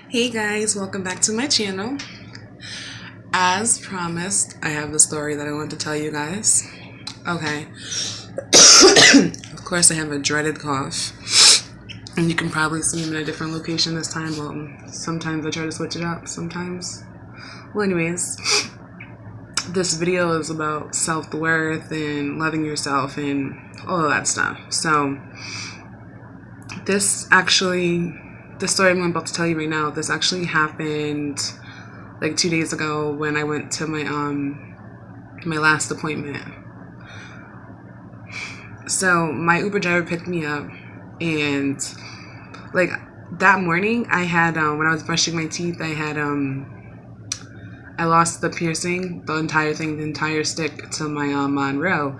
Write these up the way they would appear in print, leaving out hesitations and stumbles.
Hey guys, welcome back to my channel. As promised, I have a story that I want to tell you guys. Okay. Of course, I have a dreaded cough. And you can probably see him in a different location this time. Well, sometimes I try to switch it up, sometimes. Well, anyways, this video is about self-worth and loving yourself and all of that stuff. So, the story I'm about to tell you right now, this actually happened like 2 days ago when I went to my last appointment. So my Uber driver picked me up, and like that morning I had when I was brushing my teeth, I lost the piercing, the entire stick to my Monroe.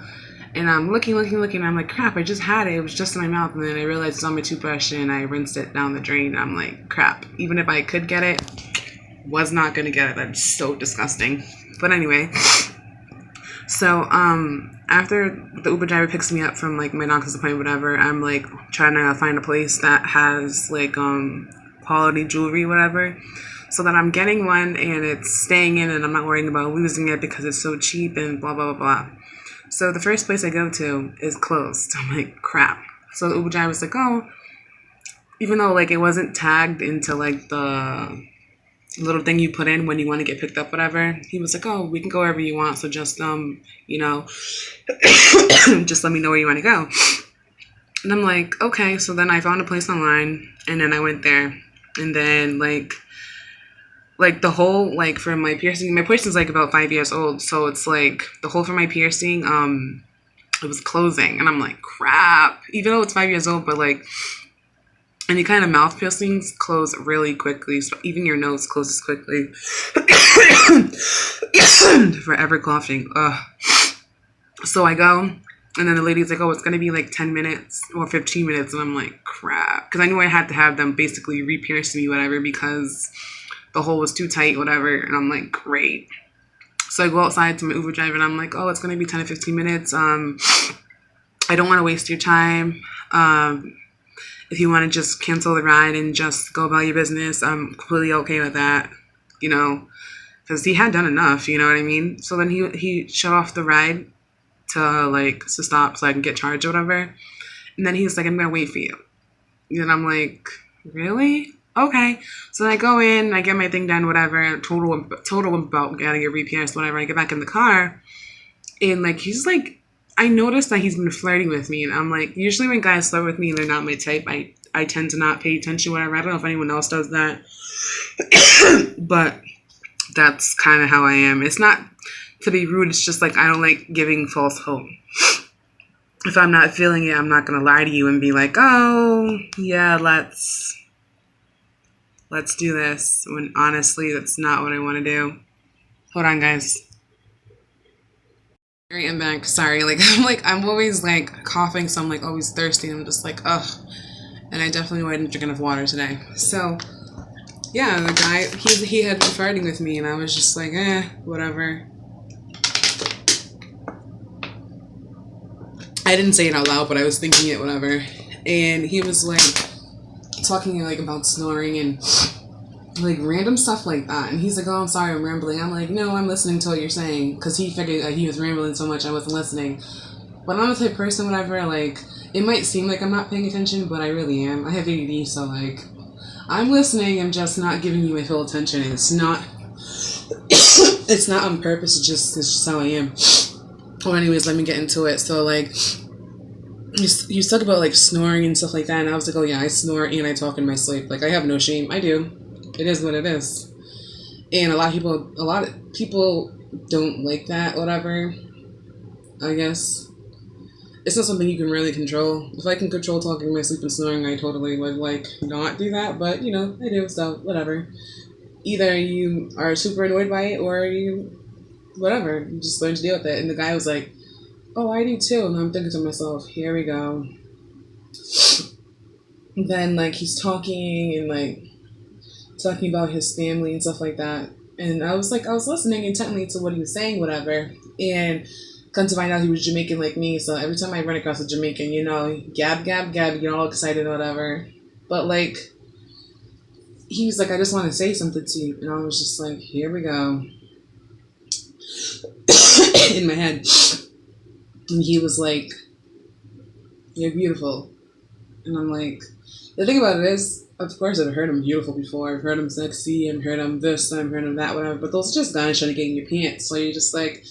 And I'm looking, and I'm like, crap, I just had it. It was just in my mouth. And then I realized it's on my toothbrush, and I rinsed it down the drain. I'm like, crap. Even if I could get it, was not going to get it. That's so disgusting. But anyway, so after the Uber driver picks me up from like my doctor's appointment, whatever, I'm like trying to find a place that has like quality jewelry, whatever, so that I'm getting one and it's staying in and I'm not worrying about losing it because it's so cheap and blah blah blah blah. So the first place I go to is closed. I'm like, crap. So the Uber driver was like, oh, even though like it wasn't tagged into like the little thing you put in when you want to get picked up, whatever, he was like, oh, we can go wherever you want. So just you know, just let me know where you want to go. And I'm like, okay. So then I found a place online, and then I went there, and then like the hole like for my piercing's like about 5 years old, so it's like the hole for my piercing it was closing, and I'm like, crap, even though it's 5 years old, but like any kind of mouth piercings close really quickly, so even your nose closes quickly. Forever coughing. Ugh. So I go, and then the lady's like, oh, it's gonna be like 10 minutes or 15 minutes, and I'm like, crap, because I knew I had to have them basically re-pierce me, whatever, because the hole was too tight, whatever. And I'm like, great. So I go outside to my Uber driver, and I'm like, oh, it's going to be 10 to 15 minutes. I don't want to waste your time. If you want to just cancel the ride and just go about your business, I'm completely okay with that, you know, because he had done enough, you know what I mean? So then he shut off the ride to stop so I can get charged or whatever. And then he was like, I'm going to wait for you. And I'm like, really? Okay. So I go in, I get my thing done, whatever, total about getting it re-pierced, whatever. I get back in the car, and like he's like, I noticed that he's been flirting with me, and I'm like, usually when guys flirt with me and they're not my type, I tend to not pay attention, whatever. I don't know if anyone else does that, but that's kind of how I am. It's not to be rude, it's just like I don't like giving false hope. If I'm not feeling it, I'm not gonna lie to you and be like, oh yeah, let's do this, when honestly that's not what I want to do. Hold on, guys. Alright, I'm back. Sorry, I'm always like coughing, so I'm like always thirsty. I'm just like, ugh. And I definitely didn't drink enough water today. So yeah, the guy, he had been flirting with me, and I was just like, whatever. I didn't say it out loud, but I was thinking it, whatever. And he was like talking like about snoring and like random stuff like that, and he's like, oh, I'm sorry, I'm rambling. I'm like, no, I'm listening to what you're saying, because he figured that he was rambling so much I wasn't listening. But I'm the type of person, whatever, like it might seem like I'm not paying attention, but I really am. I have ADD, so like I'm listening, I'm just not giving you my full attention, and it's not it's not on purpose, it's just how I am. Well, anyways, let me get into it. So like you talk about like snoring and stuff like that, and I was like, oh yeah, I snore and I talk in my sleep. Like I have no shame. I do. It is what it is. And a lot of people don't like that, whatever. I guess it's not something you can really control. If I can control talking in my sleep and snoring, I totally would like not do that, but you know, I do, so whatever. Either you are super annoyed by it, or you whatever, you just learn to deal with it. And the guy was like, oh, I do too. And I'm thinking to myself, here we go. And then like he's talking and like talking about his family and stuff like that. And I was listening intently to what he was saying, whatever. And come to find out he was Jamaican like me. So every time I run across a Jamaican, you know, gab, gab, gab, get all excited or whatever. But like, he was like, I just want to say something to you. And I was just like, here we go. In my head. And he was like, you're beautiful. And I'm like, the thing about it is, of course, I've heard him beautiful before. I've heard him sexy. I've heard him this. I've heard him that, whatever. But those are just guys trying to get in your pants. So you're just like,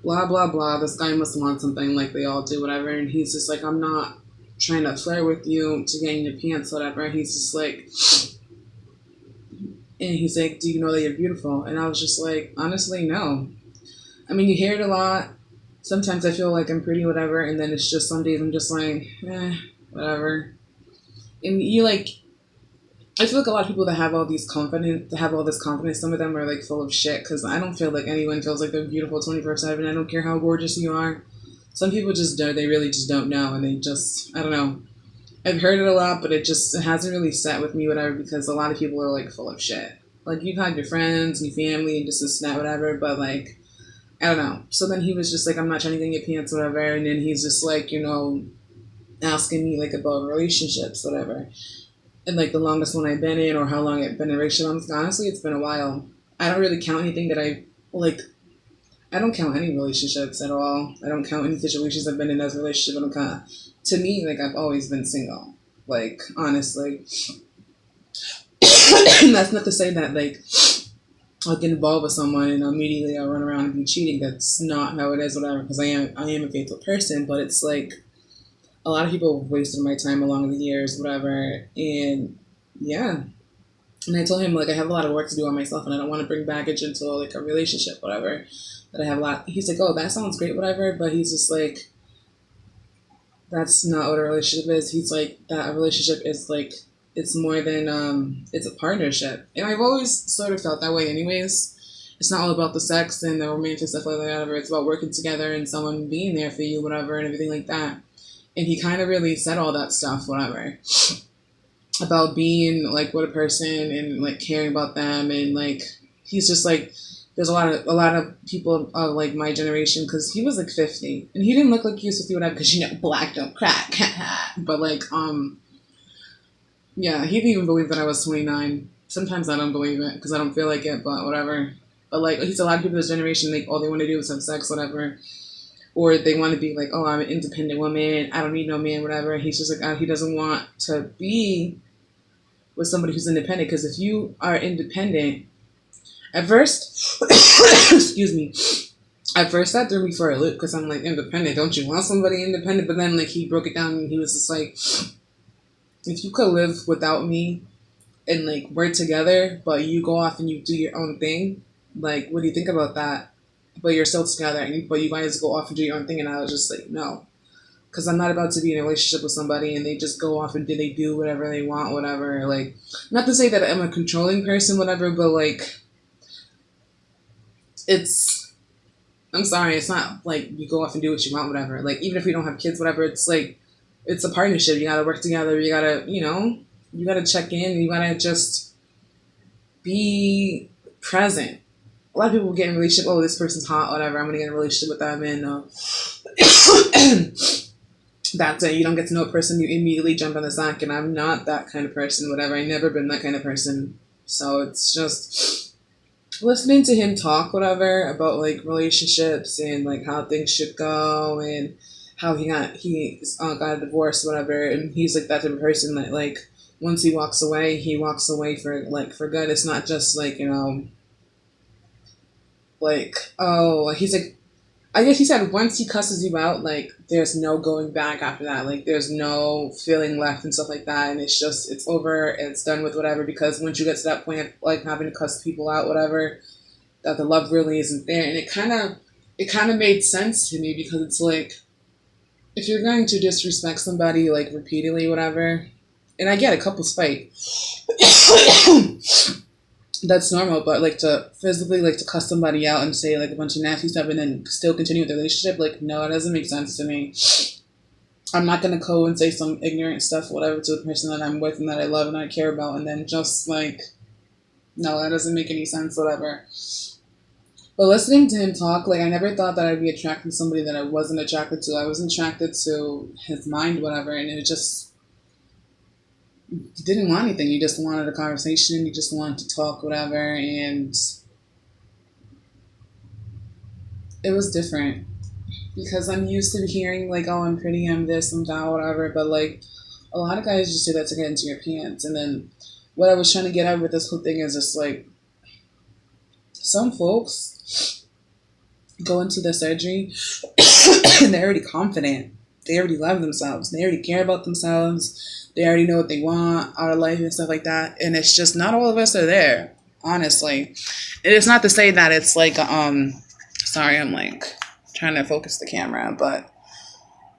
blah, blah, blah. This guy must want something like they all do, whatever. And he's just like, I'm not trying to flirt with you to get in your pants, whatever. He's just like, and he's like, do you know that you're beautiful? And I was just like, honestly, no. I mean, you hear it a lot. Sometimes I feel like I'm pretty, whatever. And then it's just some days I'm just like, whatever. And you like, I feel like a lot of people that have all these confidence, that have all this confidence, some of them are like full of shit. Because I don't feel like anyone feels like they're beautiful 24/7. I don't care how gorgeous you are. Some people just don't. They really just don't know, and they just, I don't know. I've heard it a lot, but it hasn't really sat with me, whatever. Because a lot of people are like full of shit. Like you've had your friends and your family and just this and that, whatever. But like, I don't know. So then he was just like, I'm not trying to get your pants, whatever. And then he's just like, asking me like about relationships, whatever. And like the longest one I've been in or how long I've been in a relationship. Honestly, it's been a while. I don't really count anything that I like. I don't count any relationships at all. I don't count any situations I've been in as a relationship. I don't count. To me, like I've always been single. Like honestly, and that's not to say that like I'll get involved with someone and immediately I'll run around and be cheating. That's not how it is, whatever. Because I am a faithful person, but it's like a lot of people have wasted my time along the years, whatever. And yeah. And I told him like I have a lot of work to do on myself and I don't want to bring baggage into like a relationship, whatever. That I have a lot. He's like, oh, that sounds great, whatever. But he's just like, that's not what a relationship is. He's like, that a relationship is like, it's more than, it's a partnership. And I've always sort of felt that way anyways. It's not all about the sex and the romantic stuff like that, whatever. It's about working together and someone being there for you, whatever, and everything like that. And he kind of really said all that stuff, whatever, about being like with a person and like caring about them. And like, he's just like, there's a lot of people of like my generation, because he was like 50 and he didn't look like he was 50, whatever, because black don't crack. But like, yeah, he didn't even believe that I was 29. Sometimes I don't believe it because I don't feel like it, but whatever. But like, he's a lot of people in this generation, like all they want to do is have sex, whatever. Or they want to be like, oh, I'm an independent woman. I don't need no man, whatever. He's just like, he doesn't want to be with somebody who's independent. Because if you are independent, at first, excuse me, at first that threw me for a loop because I'm like, independent, don't you want somebody independent? But then like he broke it down and he was just like, if you could live without me and like work together, but you go off and you do your own thing, like, what do you think about that? But you're still together, but you guys go off and do your own thing. And I was just like, no. Because I'm not about to be in a relationship with somebody and they just go off and they do whatever they want, whatever. Like, not to say that I'm a controlling person, whatever, but like, I'm sorry, it's not like you go off and do what you want, whatever. Like, even if we don't have kids, whatever, it's like, it's a partnership. You gotta work together. You gotta, you gotta check in. You gotta just be present. A lot of people get in a relationship, oh, this person's hot, whatever, I'm going to get in a relationship with them, and that's it. You don't get to know a person, you immediately jump on the sack, and I'm not that kind of person, whatever. I've never been that kind of person. So it's just listening to him talk, whatever, about, like, relationships and, like, how things should go and how he got a divorce, whatever, and he's, like, that type of person that, like, once he walks away for good. It's not just, like, like, oh, he's like, I guess he said once he cusses you out, like, there's no going back after that. Like, there's no feeling left and stuff like that. And it's just, it's over and it's done with, whatever. Because once you get to that point of, like, having to cuss people out, whatever, that the love really isn't there. And it kind of made sense to me because it's like, if you're going to disrespect somebody, like, repeatedly, whatever, and I get it, couples fight. That's normal, but like to physically like to cuss somebody out and say like a bunch of nasty stuff and then still continue with the relationship, like, no, it doesn't make sense to me. I'm not gonna go and say some ignorant stuff, whatever, to the person that I'm with and that I love and I care about, and then just like, no, that doesn't make any sense, whatever. But listening to him talk, like, I never thought that I'd be attracted to somebody that I wasn't attracted to. I was attracted to his mind, whatever, and it just, you didn't want anything. You just wanted a conversation. You just wanted to talk, whatever. And it was different because I'm used to hearing like, "Oh, I'm pretty, I'm this, I'm that, whatever." But like, a lot of guys just do that to get into your pants. And then what I was trying to get at with this whole thing is just like some folks go into the surgery and they're already confident. They already love themselves. They already care about themselves. They already know what they want out of life and stuff like that. And it's just not all of us are there, honestly. It's not to say that it's like sorry, I'm like trying to focus the camera, but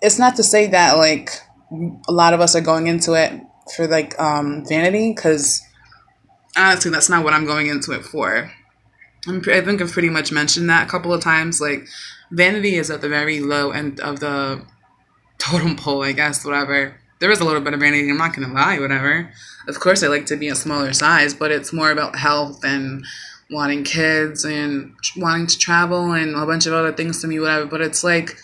it's not to say that like a lot of us are going into it for like vanity, because honestly that's not what I'm going into it for. I think I've pretty much mentioned that a couple of times. Like, vanity is at the very low end of the totem pole, I guess, whatever. There is a little bit of vanity, I'm not going to lie, whatever. Of course, I like to be a smaller size, but it's more about health and wanting kids and wanting to travel and a bunch of other things to me, whatever. But it's like,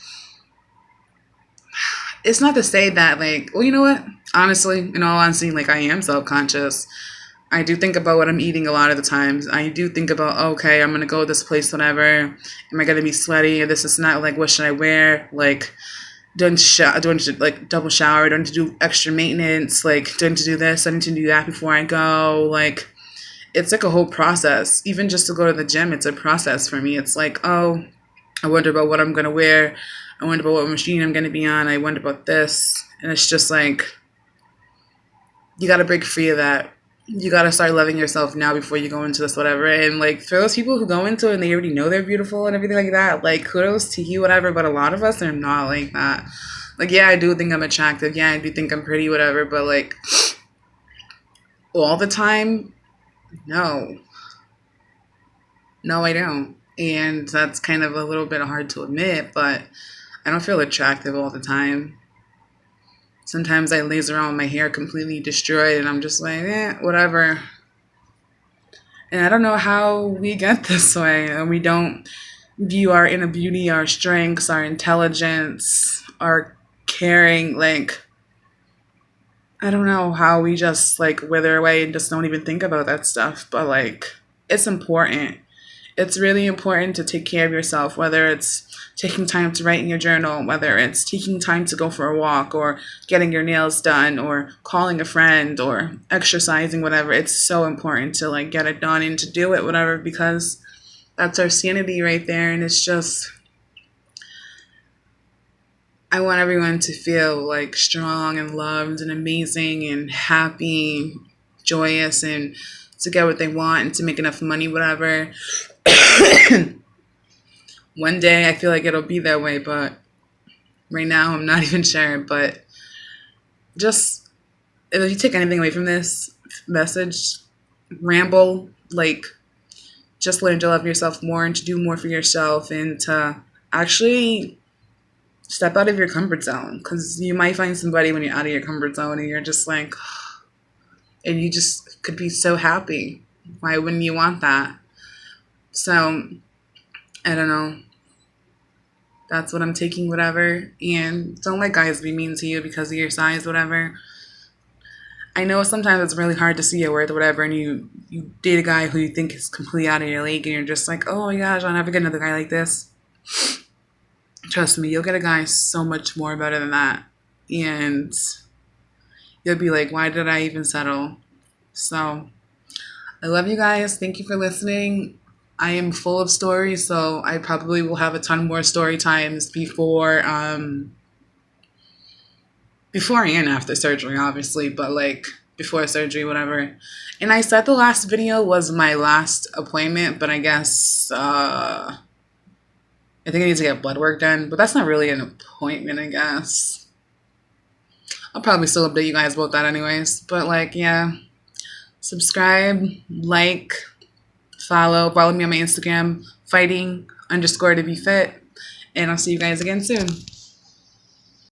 it's not to say that, like, well, you know what? Honestly, in all honesty, like, I am self-conscious. I do think about what I'm eating a lot of the times. I do think about, okay, I'm going to go to this place, whatever. Am I going to be sweaty? This is not, like, what should I wear? Like, do I need to, like, double shower? Do I need to do extra maintenance? Like, do I need to do this? I need to do that before I go. Like, it's like a whole process. Even just to go to the gym, it's a process for me. It's like, oh, I wonder about what I'm going to wear. I wonder about what machine I'm going to be on. I wonder about this. And it's just like, you got to break free of that. You got to start loving yourself now before you go into this, whatever. And like, for those people who go into it and they already know they're beautiful and everything like that, like, kudos to you, whatever. But a lot of us are not like that. Like, yeah, I do think I'm attractive. Yeah, I do think I'm pretty, whatever. But like, all the time, no. No, I don't. And that's kind of a little bit hard to admit, but I don't feel attractive all the time. Sometimes I laze around with my hair completely destroyed and I'm just like, whatever. And I don't know how we get this way. And we don't view our inner beauty, our strengths, our intelligence, our caring. Like, I don't know how we just like wither away and just don't even think about that stuff. But like, it's important. It's really important to take care of yourself, whether it's taking time to write in your journal, whether it's taking time to go for a walk or getting your nails done or calling a friend or exercising, whatever. It's so important to like get it done and to do it, whatever, because that's our sanity right there. And it's just, I want everyone to feel like strong and loved and amazing and happy, joyous, and to get what they want and to make enough money, whatever. One day I feel like it'll be that way, but right now I'm not even sure. But just, if you take anything away from this message, ramble, like, just learn to love yourself more and to do more for yourself and to actually step out of your comfort zone, because you might find somebody when you're out of your comfort zone and you're just like, and you just could be so happy. Why wouldn't you want that? So, I don't know. That's what I'm taking, whatever. And don't let guys be mean to you because of your size, whatever. I know sometimes it's really hard to see your worth, whatever, and you date a guy who you think is completely out of your league, and you're just like, oh my gosh, I'll never get another guy like this. Trust me, you'll get a guy so much more better than that. And you'll be like, why did I even settle? So, I love you guys. Thank you for listening. I am full of stories, so I probably will have a ton more story times before and after surgery, obviously, but like before surgery, whatever. And I said the last video was my last appointment, but I guess I think I need to get blood work done, but that's not really an appointment, I guess. I'll probably still update you guys about that anyways, but like, yeah, subscribe, like, follow me on my Instagram, fighting_to be fit, and I'll see you guys again soon.